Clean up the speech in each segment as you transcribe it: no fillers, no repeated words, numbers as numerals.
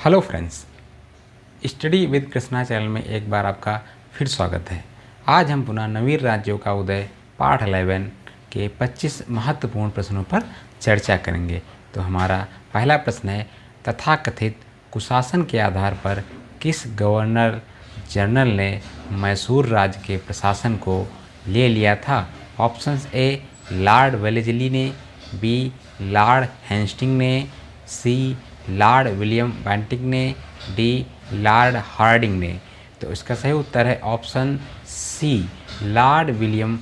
Hello friends, study with Krishna channel में एक बार आपका फिर स्वागत है। आज हम पुनः नवीन राज्यों का उदय पाठ 11 के 25 महत्वपूर्ण प्रश्नों पर चर्चा करेंगे। तो हमारा पहला प्रश्न है, तथाकथित कुशासन के आधार पर किस गवर्नर जनरल ने मैसूर राज्य के प्रशासन को ले लिया था? ऑप्शंस ए लॉर्ड वेलेस्ली ने, बी लॉर्ड हेस्टिंग्स ने, सी लॉर्ड विलियम बेंटिक ने, डी लॉर्ड हार्डिंग ने। तो इसका सही उत्तर है option C, Lord William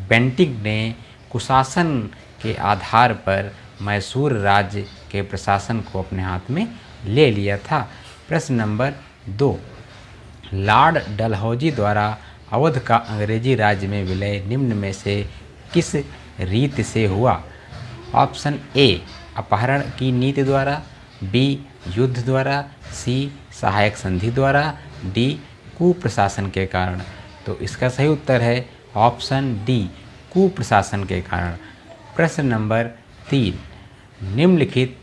Bentinck ने कुशासन के आधार पर मैसूर राज्य के प्रशासन को अपने हाथ में ले लिया था। प्रश्न नंबर 2, लॉर्ड डलहौजी द्वारा अवध का अंग्रेजी राज्य में विलय निम्न में से किस रीत से हुआ? ऑप्शन ए अपहरण की नीति द्वारा, बी युद्ध द्वारा, सी सहायक संधि द्वारा, डी कुप्रशासन के कारण। तो इसका सही उत्तर है ऑप्शन डी, कुप्रशासन के कारण। प्रश्न नंबर 3, निम्नलिखित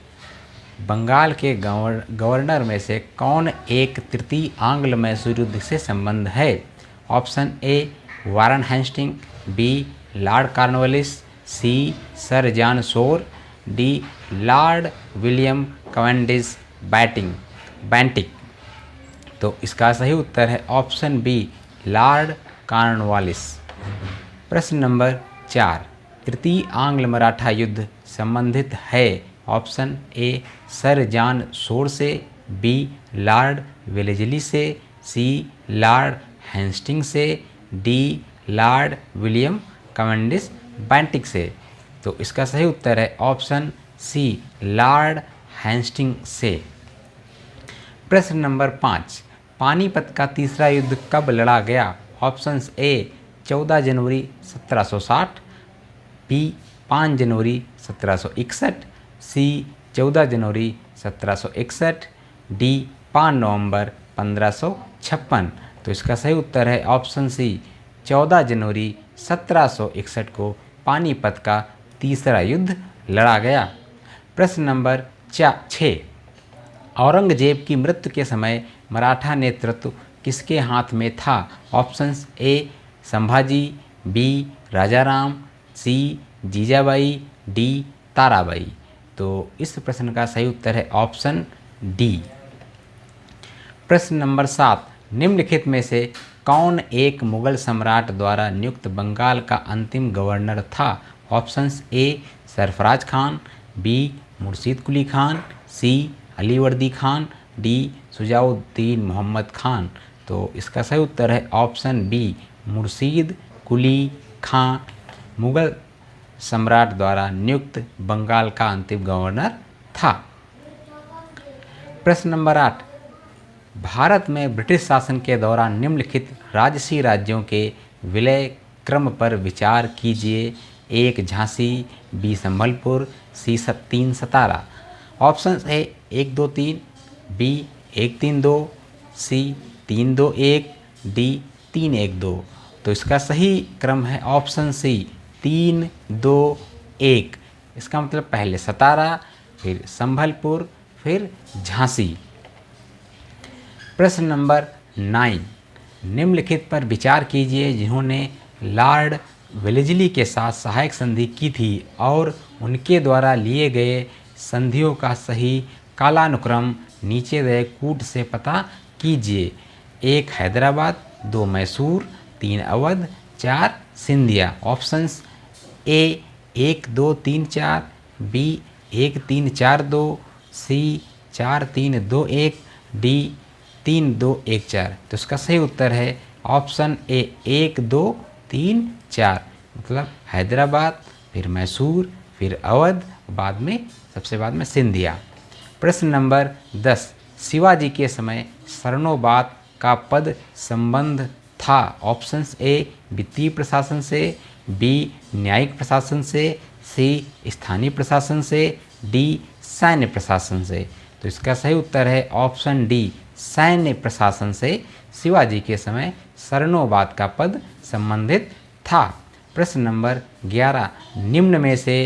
बंगाल के गवर्नर में से कौन एक तृतीय आंग्ल मैसूर युद्ध से संबंध है? Option A Warren Hasting, B lord Cornwallis, C sir John Shore, D lord William Cavendish Bentinck. तो इसका सही उत्तर है ऑप्शन बी, लॉर्ड कॉर्नवालिस। प्रश्न नंबर 4, तृतीय आंग्ल मराठा युद्ध संबंधित है? ऑप्शन ए सर जॉन शोर से, बी लॉर्ड वेलेस्ली से, सी लॉर्ड हेस्टिंग्स से, D lord William Cavendish Bentinck से। तो इसका सही उत्तर है ऑप्शन सी, लॉर्ड हेस्टिंग्स से। प्रश्न नंबर 5, पानीपत का तीसरा युद्ध कब लड़ा गया? ऑप्शंस ए 14 जनवरी 1760, बी 5 जनवरी 1761, सी 14 जनवरी 1761, डी 5 नवंबर 1556। तो इसका सही उत्तर है ऑप्शन सी, 14 जनवरी 1761 को पानीपत का तीसरा युद्ध लड़ा गया। प्रश्न नंबर 6, औरंगजेब की मृत्यु के समय मराठा नेतृत्व किसके हाथ में था? Options A Sambhaji, B Rajaram, C Jijabai, D Tarabai. तो इस प्रश्न का सही उत्तर है ऑप्शन डी। प्रश्न नंबर 7, निम्नलिखित में से कौन एक मुगल सम्राट द्वारा नियुक्त बंगाल का अंतिम गवर्नर था? Options A Sarfaraz Khan, B Murshid Quli Khan, C Alivardi Khan, D Sujauddin Mohammad Khan. तो इसका सही उत्तर है ऑप्शन बी, मुर्शीद कुली खान मुगल सम्राट द्वारा नियुक्त बंगाल का अंतिम गवर्नर था। प्रश्न नंबर 8, भारत में ब्रिटिश शासन के दौरान निम्नलिखित राजसी राज्यों के विलय क्रम पर विचार कीजिए। 1 Jhansi, B Sambalpur, C 3 Satara. Option A 1 2 3, B 1 3 2, C 3 2 1, D 3 1 2। तो इसका सही क्रम है ऑप्शन सी, 3 2 1। इसका मतलब पहले सतारा, फिर संबलपुर, फिर झांसी। प्रश्न नंबर 9, निम्नलिखित पर विचार कीजिए जिन्होंने लॉर्ड वेलेस्ली के साथ सहायक संधि की थी और उनके द्वारा लिए गए संधियों का सही कालानुक्रम नीचे दिए कूट से पता कीजिए। 1 Hyderabad, 2 Mysore, 3 Awadh, 4 Scindia. Options A 1 2 3 4, B 1 3 4 2, C 4 3 2 1, D 3 2 1 4। तो इसका सही उत्तर है ऑप्शन ए 1 2 3 4, मतलब हैदराबाद, फिर मैसूर, फिर अवध, सबसे बाद में सिंधिया। प्रश्न नंबर 10, शिवाजी के समय शरणोबाद का पद संबंध था? ऑप्शंस ए वित्तीय प्रशासन से, बी न्यायिक प्रशासन से, सी स्थानीय प्रशासन से, डी सैन्य प्रशासन से। तो इसका सही उत्तर है ऑप्शन डी, सैन्य प्रशासन से शिवाजी के समय शरणोबाद का पद संबंधित था। प्रश्न नंबर 11, निम्न में से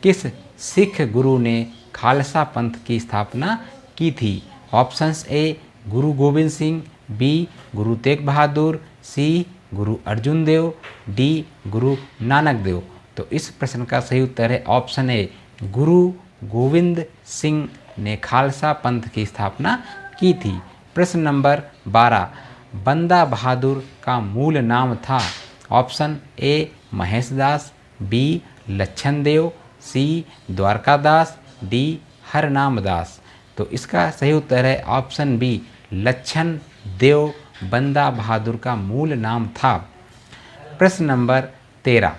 किस सिख गुरु ने खालसा पंथ की स्थापना की थी? ऑप्शंस ए गुरु गोविंद सिंह, बी गुरु तेग बहादुर, सी गुरु अर्जुन देव, डी गुरु नानक देव। तो इस प्रश्न का सही उत्तर है ऑप्शन ए गुरु गोविंद सिंह ने खालसा पंथ की स्थापना की थी। प्रश्न नंबर 12, बंदा बहादुर का मूल नाम था। Option A Mahesh Das, B Lachhan Dev, C Dwarkadas, D Harnam Das. तो इसका सही उत्तर है ऑप्शन बी लच्छन देव बंदा बहादुर का मूल नाम था। प्रश्न नंबर 13,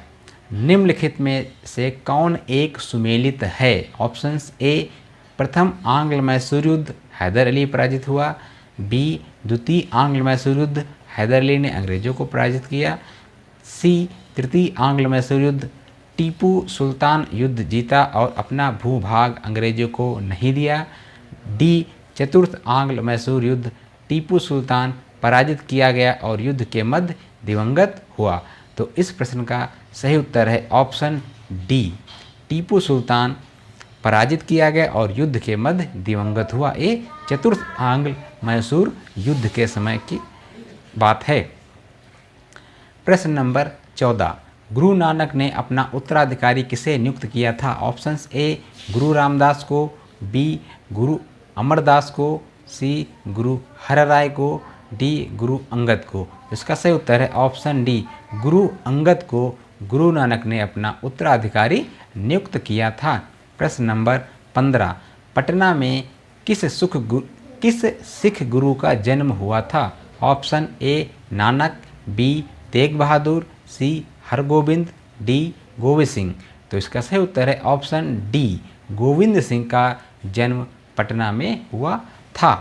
निम्नलिखित में से कौन एक सुमेलित है। ऑप्शंस ए प्रथम आंग्ल मैसूर युद्ध हैदर अली पराजित हुआ, बी द्वितीय आंग्ल मैसूर युद्ध हैदर अली ने अंग्रेजों को पराजित किया, सी तृतीय आंग्ल मैसूर युद्ध टीपू सुल्तान युद्ध जीता और अपना भूभाग अंग्रेजों को नहीं दिया, डी चतुर्थ आंग्ल मैसूर युद्ध टीपू सुल्तान पराजित किया गया और युद्ध के मध्य दिवंगत हुआ। तो इस प्रश्न का सही उत्तर है ऑप्शन डी टीपू सुल्तान पराजित किया गया और युद्ध के मध्य दिवंगत हुआ। ये चतुर्थ आंग्ल मैसूर युद्ध के समय की बात है। प्रश्न नंबर 14, गुरु नानक ने अपना उत्तराधिकारी किसे नियुक्त किया था। ऑप्शंस ए गुरु रामदास को, बी गुरु अमरदास को, सी गुरु हरराय को, डी गुरु अंगद को। इसका सही उत्तर है ऑप्शन डी गुरु अंगद को गुरु नानक ने अपना उत्तराधिकारी नियुक्त किया था। प्रश्न नंबर 15, पटना में किस सिख गुरु का जन्म हुआ था। Option A Nanak, B Tegh Bahadur, C Hargobind, D Gobind Singh. तो इसका सही उत्तर है ऑप्शन डी गोविंद सिंह का जन्म पटना में हुआ था।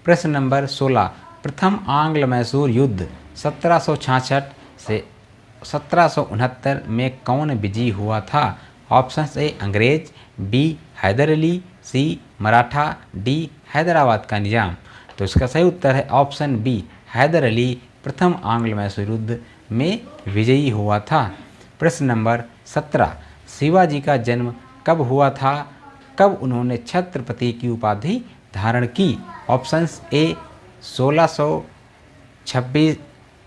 प्रश्न नंबर 16, प्रथम आंग्ल मैसूर युद्ध 1766 से 1769 में कौन विजयी हुआ था। ऑप्शंस ए अंग्रेज, बी हैदर अली, सी मराठा, डी हैदराबाद का निजाम। तो इसका सही उत्तर है ऑप्शन बी हैदर अली प्रथम आंग्ल मैसूर युद्ध में विजयी हुआ था। प्रश्न नंबर 17, शिवाजी का जन्म कब हुआ था, कब उन्होंने छत्रपति की उपाधि धारण की। Options A 1626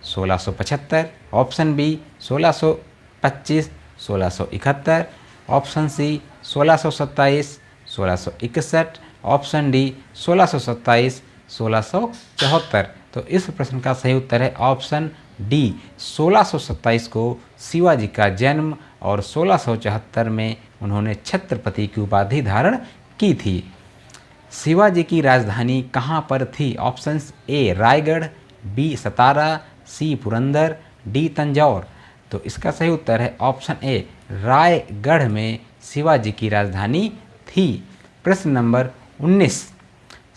1675, option B 1625 1671, option C 1627 1661, option D 1627 1674। तो इस प्रश्न का सही उत्तर है ऑप्शन डी 1627 को शिवाजी का जन्म और 1674 में उन्होंने छत्रपति की उपाधि धारण की थी। शिवाजी की राजधानी कहाँ पर थी। Options A Raigad, B Satara, C Purandar, D Tanjore. तो इसका सही उत्तर है ऑप्शन ए रायगढ़ में शिवाजी की राजधानी थी। प्रश्न नंबर 19,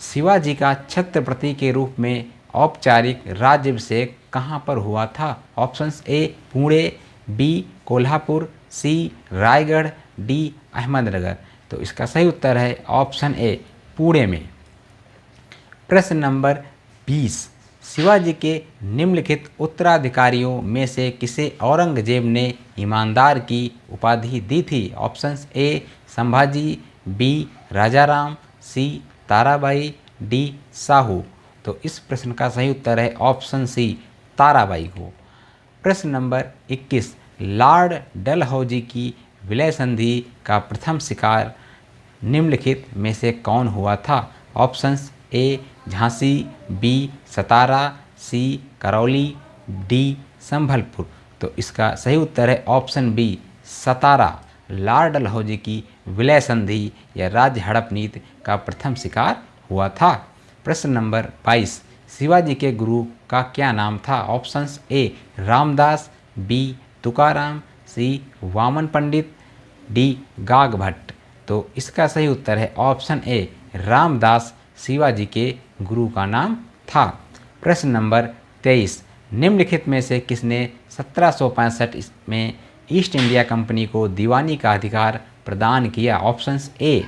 शिवाजी का छत्रपति के रूप में औपचारिक राज्याभिषेक कहाँ पर हुआ था। Options A Pune, B Kolhapur, C Raigad, D Ahmednagar. तो इसका सही उत्तर है ऑप्शन ए पुणे में। प्रश्न नंबर 20, शिवाजी के निम्नलिखित उत्तराधिकारियों में से किसे औरंगजेब ने ईमानदार की उपाधि दी थी। Options A Sambhaji, B Rajaram, C Tarabai, D Sahu. तो इस प्रश्न का सही उत्तर है ऑप्शन सी ताराबाई को। प्रश्न नंबर 21, लॉर्ड डलहौजी की विलय संधि का प्रथम शिकार निम्नलिखित में से कौन हुआ था। Options A Jhansi, B Satara, C Karauli, D Sambalpur. तो इसका सही उत्तर है option B Satara. Lord Dalhousie की विलय संधि या राज्य हड़प नीति का प्रथम शिकार हुआ था। प्रश्न नंबर 22, शिवाजी के गुरु का क्या नाम था। Options A Ramdas, B Tukaram, C Vaman Pandit, D Gaga Bhatt. तो इसका सही उत्तर है ऑप्शन ए रामदास शिवाजी के गुरु का नाम था। प्रश्न नंबर 23, निम्नलिखित में से किसने 1765 में ईस्ट इंडिया कंपनी को दीवानी का अधिकार प्रदान किया। ऑप्शंस ए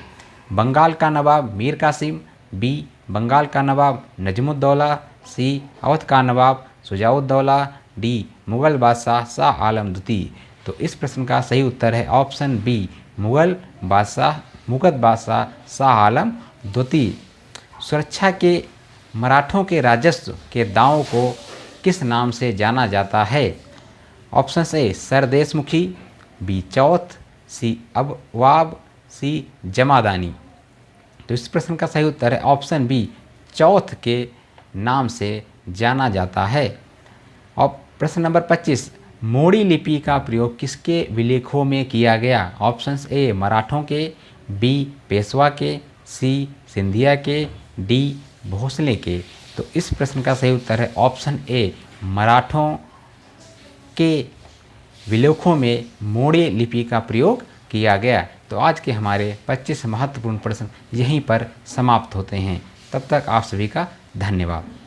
बंगाल का नवाब मीर कासिम, बी बंगाल का नवाब नजमुद्दौला, सी अवध का नवाब शुजाउद्दौला, डी मुगल बादशाह शाह आलम द्वितीय। तो इस प्रश्न का सही उत्तर है ऑप्शन बी मुगल बादशाह शाह आलम द्वितीय। सुरक्षा के मराठों के राजस्व के दावों को किस नाम से जाना जाता है? ऑप्शन ए सरदेशमुखी, बी चौथ, सी अबवाब, सी जमादानी। तो इस प्रश्न का सही उत्तर है ऑप्शन बी, चौथ के नाम से जाना जाता है। और प्रश्न नंबर 25, मोड़ी लिपि का प्रयोग किसके विलेखों में किया गया? ऑप्शंस ए मराठों के, बी पेशवा के, सी सिंधिया के, डी भोसले के। तो इस प्रश्न का सही उत्तर है ऑप्शन ए, मराठों के विलेखों में मोड़ी लिपि का प्रयोग किया गया। तो आज के हमारे 25 महत्वपूर्ण प्रश्न यहीं पर समाप्त होते हैं। तब तक आप सभी का धन्यवाद।